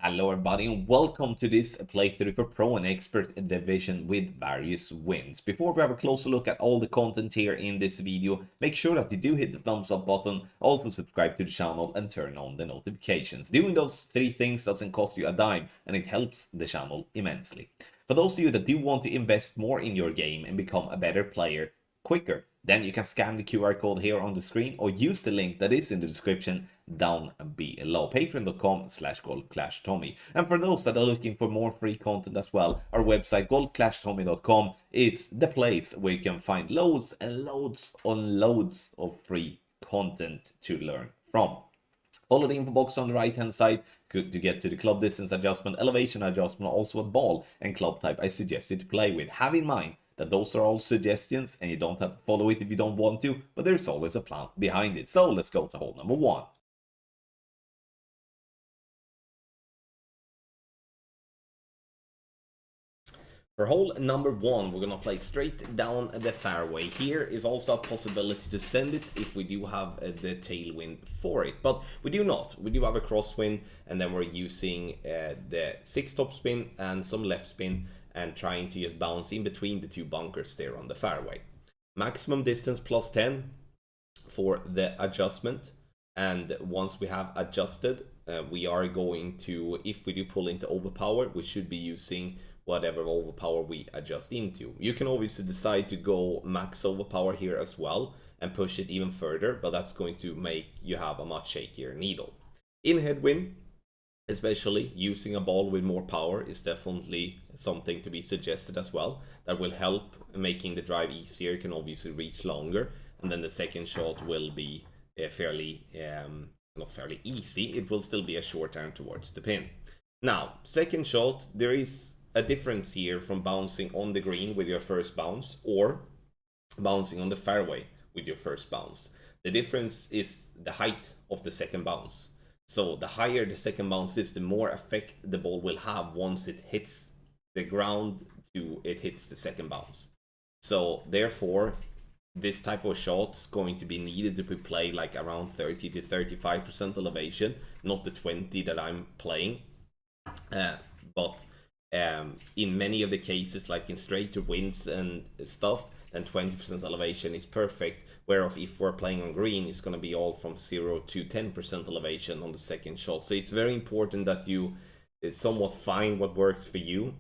Hello everybody and welcome to this playthrough for Pro and Expert Division with various wins. Before we have a closer look at all the content here in this video, make sure that you do hit the thumbs up button, also subscribe to the channel and turn on the notifications. Doing those three things doesn't cost you a dime and it helps the channel immensely. For those of you that do want to invest more in your game and become a better player quicker, then you can scan the QR code here on the screen or use the link that is in the description down below. Patreon.com/GoldClashTommy. And for those that are looking for more free content as well, our website goldclashtommy.com is the place where you can find loads and loads on loads of free content to learn from. Follow the info box on the right hand side to get to the club distance adjustment, elevation adjustment, also a ball and club type I suggest you to play with. Have in mind that those are all suggestions and you don't have to follow it if you don't want to, but there's always a plan behind it. So let's go to hole number one. For hole number one, we're going to play straight down the fairway. Here is also a possibility to send it if we do have the tailwind for it, but we do not. We do have a crosswind, and then we're using the 6 top spin and some left spin and trying to just bounce in between the two bunkers there on the fairway. Maximum distance plus 10 for the adjustment, and once we have adjusted, we are going to, if we do pull into overpower, we should be using whatever overpower we adjust into. You can obviously decide to go max overpower here as well and push it even further, but that's going to make you have a much shakier needle. In headwind, especially using a ball with more power is definitely something to be suggested as well. That will help making the drive easier. You can obviously reach longer, and then the second shot will be fairly, not fairly easy, it will still be a short turn towards the pin. Now, second shot, there is a difference here from bouncing on the green with your first bounce or bouncing on the fairway with your first bounce. The difference is the height of the second bounce. So the higher the second bounce is, the more effect the ball will have once it hits the ground to it hits the second bounce. So therefore, this type of shot's going to be needed to be played like around 30 to 35% elevation, not the 20 that I'm playing. But in many of the cases, like in straighter winds and stuff, then 20% elevation is perfect. Whereas if we're playing on green, it's going to be all from 0 to 10% elevation on the second shot. So it's very important that you somewhat find what works for you.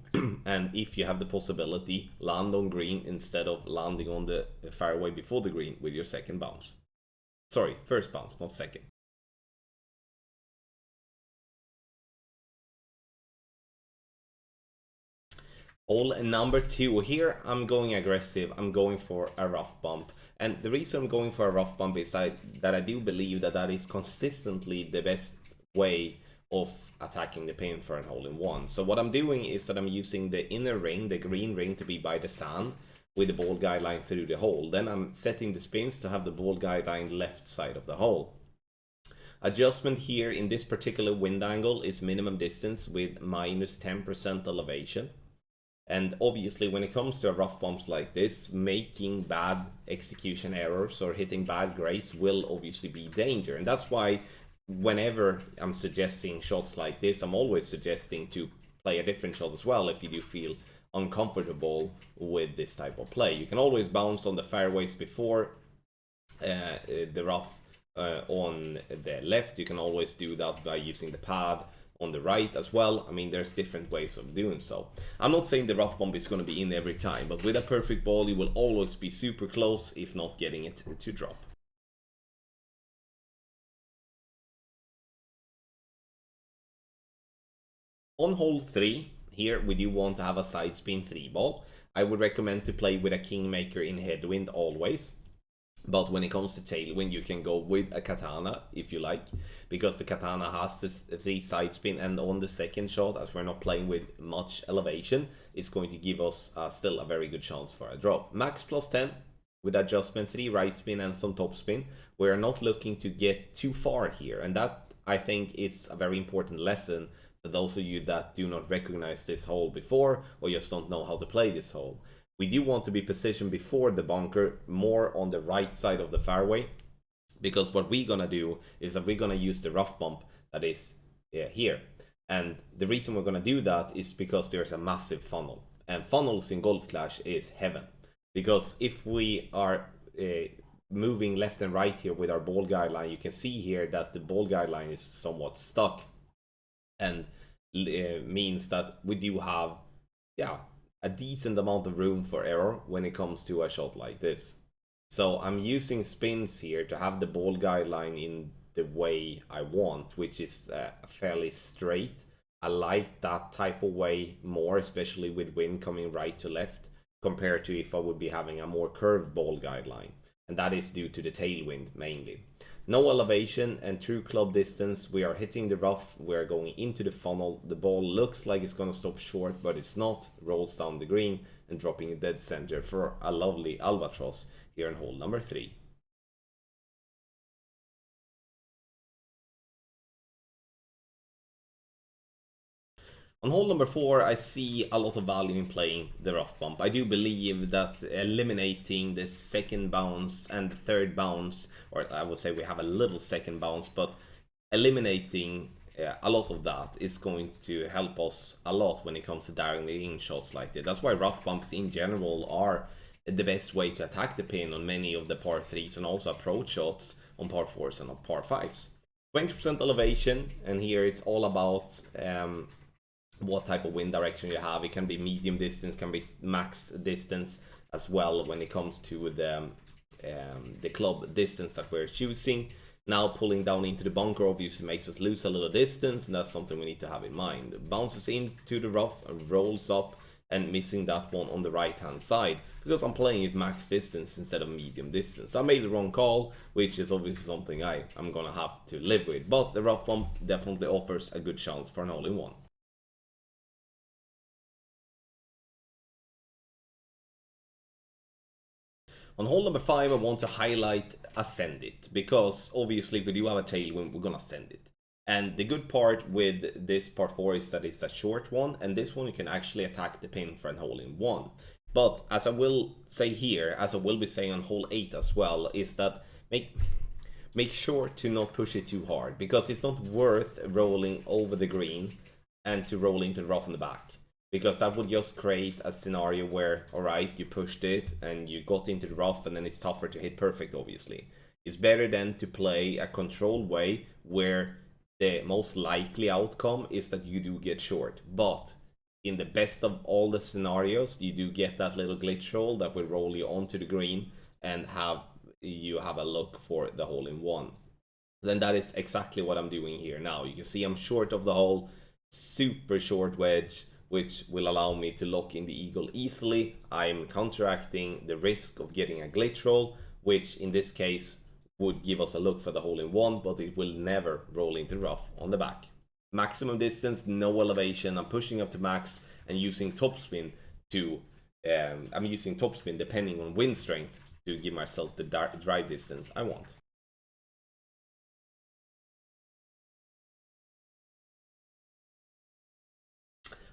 And if you have the possibility, land on green instead of landing on the fairway before the green with your second bounce. Sorry, first bounce, not second. Hole number two. Here I'm going aggressive. I'm going for a rough bump. And the reason I'm going for a rough bump is that I do believe that is consistently the best way of attacking the pin for an hole-in-one. So what I'm doing is that I'm using the inner ring, the green ring, to be by the sand with the ball guideline through the hole. Then I'm setting the spins to have the ball guideline left side of the hole. Adjustment here in this particular wind angle is minimum distance with minus 10% elevation. And obviously when it comes to rough bumps like this, making bad execution errors or hitting bad grades will obviously be danger. And that's why whenever I'm suggesting shots like this, I'm always suggesting to play a different shot as well if you do feel uncomfortable with this type of play. You can always bounce on the fairways before the rough on the left. You can always do that by using the pad on the right as well. I mean, there's different ways of doing so. I'm not saying the rough bump is going to be in every time, but with a perfect ball, you will always be super close, if not getting it to drop. On hole 3, here we do want to have a side spin 3 ball. I would recommend to play with a kingmaker in headwind always. But when it comes to tailwind, you can go with a katana if you like, because the katana has this 3 side spin, and on the second shot, as we're not playing with much elevation, it's going to give us still a very good chance for a drop. Max plus 10 with adjustment, 3 right spin and some top spin. We're not looking to get too far here, and that I think is a very important lesson for those of you that do not recognize this hole before or just don't know how to play this hole. We do want to be positioned before the bunker, more on the right side of the fairway, because what we're gonna do is that we're gonna use the rough bump that is here. And the reason we're going to do that is because there's a massive funnel. And funnels in Golf Clash is heaven. Because if we are moving left and right here with our ball guideline, you can see here that the ball guideline is somewhat stuck. And means that we do have, a decent amount of room for error when it comes to a shot like this. So I'm using spins here to have the ball guideline in the way I want, which is fairly straight. I like that type of way more, especially with wind coming right to left, compared to if I would be having a more curved ball guideline. And that is due to the tailwind mainly. No elevation and true club distance. We are hitting the rough. We are going into the funnel. The ball looks like it's going to stop short, but it's not. Rolls down the green and dropping a dead center for a lovely albatross here in hole number 3. On hole number 4, I see a lot of value in playing the rough bump. I do believe that eliminating the second bounce and the third bounce, or I would say we have a little second bounce, but eliminating a lot of that is going to help us a lot when it comes to dialing in shots like that. That's why rough bumps in general are the best way to attack the pin on many of the par 3s and also approach shots on par 4s and on par 5s. 20% elevation, and here it's all about what type of wind direction you have. It can be medium distance, can be max distance as well when it comes to the club distance that we're choosing. Now pulling down into the bunker obviously makes us lose a little distance, and that's something we need to have in mind. It bounces into the rough and rolls up, and missing that one on the right hand side because I'm playing it max distance instead of medium distance. I made the wrong call, which is obviously something I'm gonna have to live with, but the rough bump definitely offers a good chance for an hole-in-one. On hole number 5, I want to highlight ascend it, because obviously if we do have a tailwind, we're gonna send it. And the good part with this par 4 is that it's a short one, and this one you can actually attack the pin for an hole-in-one. But as I will say here, as I will be saying on hole 8 as well, is that make sure to not push it too hard, because it's not worth rolling over the green and to roll into the rough in the back. Because that would just create a scenario where, alright, you pushed it and you got into the rough and then it's tougher to hit perfect, obviously. It's better then to play a controlled way where the most likely outcome is that you do get short. But in the best of all the scenarios, you do get that little glitch roll that will roll you onto the green and you have a look for the hole-in-one. Then that is exactly what I'm doing here now. You can see I'm short of the hole, super short wedge, which will allow me to lock in the eagle easily. I'm counteracting the risk of getting a glitch roll, which in this case would give us a look for the hole-in-one, but it will never roll into rough on the back. Maximum distance, no elevation. I'm pushing up to max and using topspin to I'm using topspin depending on wind strength to give myself the drive distance I want.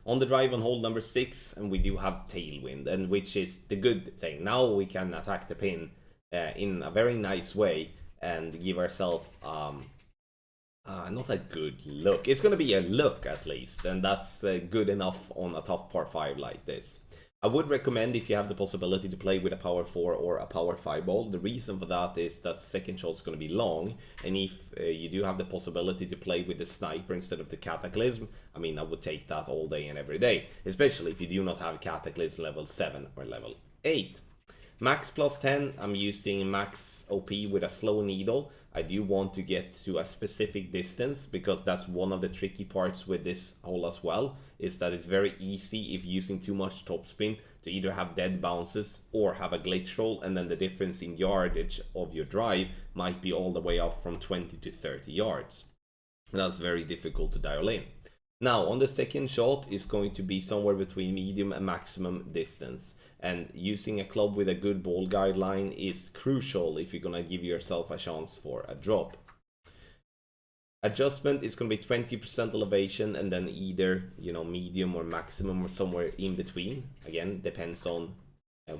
On the drive on hole number 6, and we do have tailwind, and which is the good thing. Now we can attack the pin in a very nice way and give ourselves not a good look. It's going to be a look at least, and that's good enough on a tough par 5 like this. I would recommend, if you have the possibility, to play with a power 4 or a power 5 ball. The reason for that is that second shot's going to be long, and if you do have the possibility to play with the sniper instead of the cataclysm, I mean, I would take that all day and every day, especially if you do not have cataclysm level 7 or level 8. Max plus 10, I'm using max OP with a slow needle. I do want to get to a specific distance, because that's one of the tricky parts with this hole as well, is that it's very easy if using too much topspin to either have dead bounces or have a glitch roll, and then the difference in yardage of your drive might be all the way up from 20 to 30 yards. And that's very difficult to dial in. Now on the second shot is going to be somewhere between medium and maximum distance, and using a club with a good ball guideline is crucial if you're gonna give yourself a chance for a drop. Adjustment is going to be 20% elevation, and then either, you know, medium or maximum or somewhere in between. Again, depends on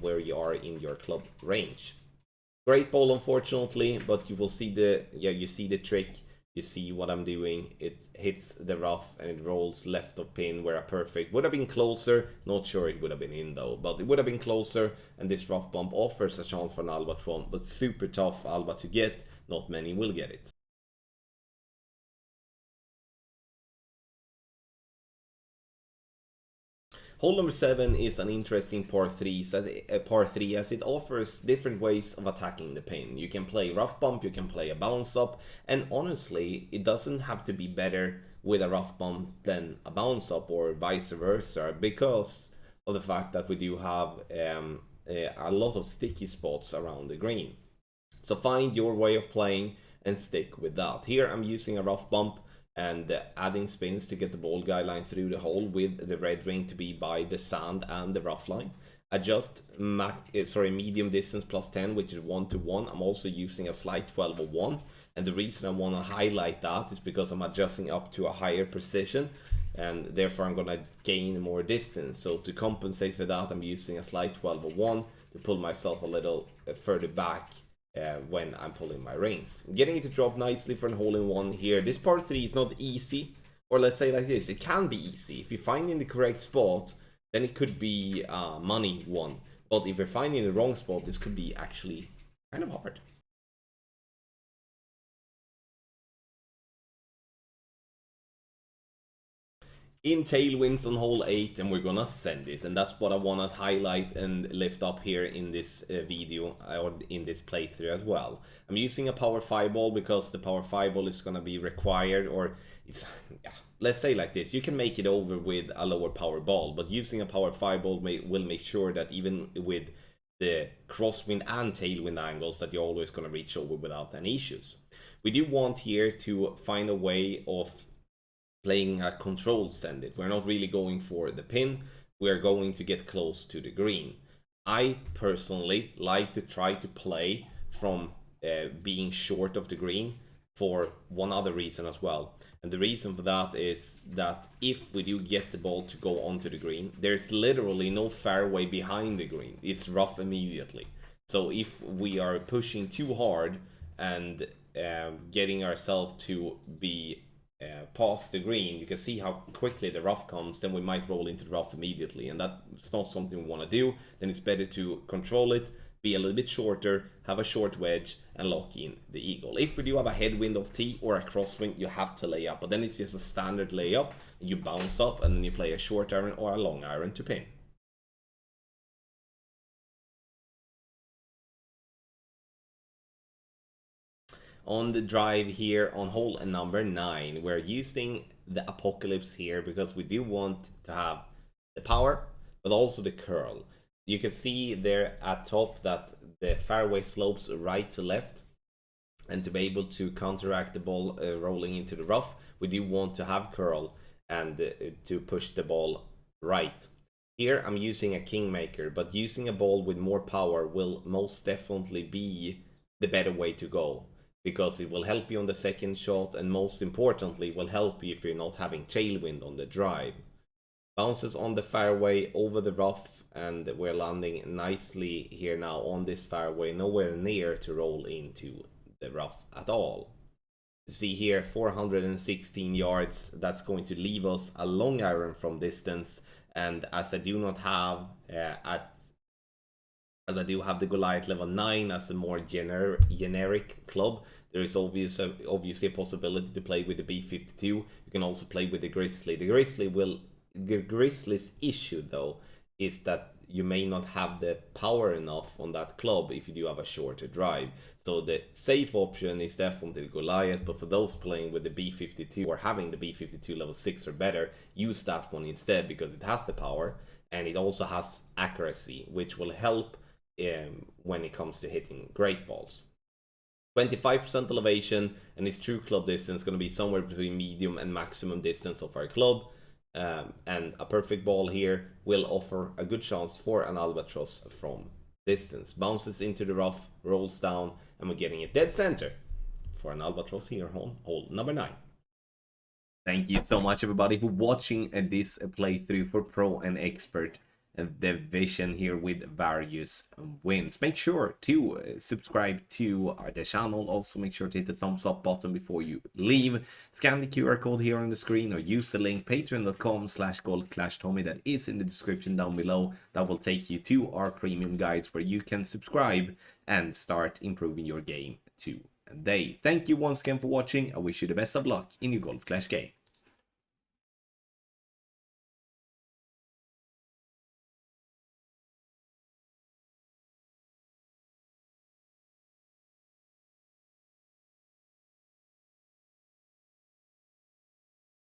where you are in your club range. Great ball, unfortunately, but you will see you see the trick. You see what I'm doing? It hits the rough and it rolls left of pin, where a perfect would have been closer. Not sure it would have been in though, but it would have been closer, and this rough bump offers a chance for an Albatron, but super tough Alba to get. Not many will get it. Hole number 7 is an interesting par 3, as it offers different ways of attacking the pin. You can play rough bump, you can play a bounce up, and honestly, it doesn't have to be better with a rough bump than a bounce up or vice versa, because of the fact that we do have a lot of sticky spots around the green. So find your way of playing and stick with that. Here I'm using a rough bump and adding spins to get the ball guideline through the hole with the red ring to be by the sand and the rough line. Adjust medium distance plus 10, which is 1-1. I'm also using a slight 12-1, and the reason I want to highlight that is because I'm adjusting up to a higher precision, and therefore I'm going to gain more distance. So to compensate for that, I'm using a slight 12-1 to pull myself a little further back when I'm pulling my rings. Getting it to drop nicely for an hole-in-one here. This par 3 is not easy, or let's say like this, it can be easy. If you find in the correct spot, then it could be money one. But if you're finding the wrong spot, this could be actually kind of hard. In tailwinds on hole 8, and we're gonna send it, and that's what I want to highlight and lift up here in this video, or in this playthrough as well. I'm using a power 5 ball because the power 5 ball is gonna be required, or it's, yeah, let's say like this, you can make it over with a lower power ball, but using a power 5 ball will make sure that even with the crosswind and tailwind angles, that you're always gonna reach over without any issues. We do want here to find a way of playing a controlled send it. We're not really going for the pin, we're going to get close to the green. I personally like to try to play from being short of the green for one other reason as well. And the reason for that is that if we do get the ball to go onto the green, there's literally no fairway behind the green. It's rough immediately. So if we are pushing too hard and getting ourselves to be past the green, you can see how quickly the rough comes, then we might roll into the rough immediately, and that's not something we want to do. Then it's better to control it, be a little bit shorter, have a short wedge, and lock in the eagle. If we do have a headwind of tee or a crosswind, you have to lay up, but then it's just a standard layup. You bounce up and then you play a short iron or a long iron to pin. On the drive here on hole number 9, we're using the Apocalypse here because we do want to have the power, but also the curl. You can see there at top that the fairway slopes right to left, and to be able to counteract the ball rolling into the rough, we do want to have curl and to push the ball right. Here I'm using a Kingmaker, but using a ball with more power will most definitely be the better way to go, because it will help you on the second shot, and most importantly will help you if you're not having tailwind on the drive. Bounces on the fairway over the rough, and we're landing nicely here now on this fairway, nowhere near to roll into the rough at all. See here, 416 yards, that's going to leave us a long iron from distance, and as I do not have as I do have the Goliath level 9 as a more generic club, there is obviously a possibility to play with the B52. You can also play with the Grizzly. The Grizzly's issue though is that you may not have the power enough on that club if you do have a shorter drive. So the safe option is definitely the Goliath, but for those playing with the B52 or having the B52 level 6 or better, use that one instead, because it has the power and it also has accuracy, which will help when it comes to hitting great balls. 25% elevation, and its true club distance is going to be somewhere between medium and maximum distance of our club. And a perfect ball here will offer a good chance for an albatross from distance. Bounces into the rough, rolls down, and we're getting it dead center for an albatross here on hole number 9. Thank you so much everybody for watching this playthrough for Pro and Expert. division here with various wins. Make sure to subscribe to the channel. Also make sure to hit the thumbs up button before you leave. Scan the QR code here on the screen or use the link patreon.com/golfclashtommy that is in the description down below. That will take you to our premium guides where you can subscribe and start improving your game today. Thank you once again for watching. I wish you the best of luck in your Golf Clash game.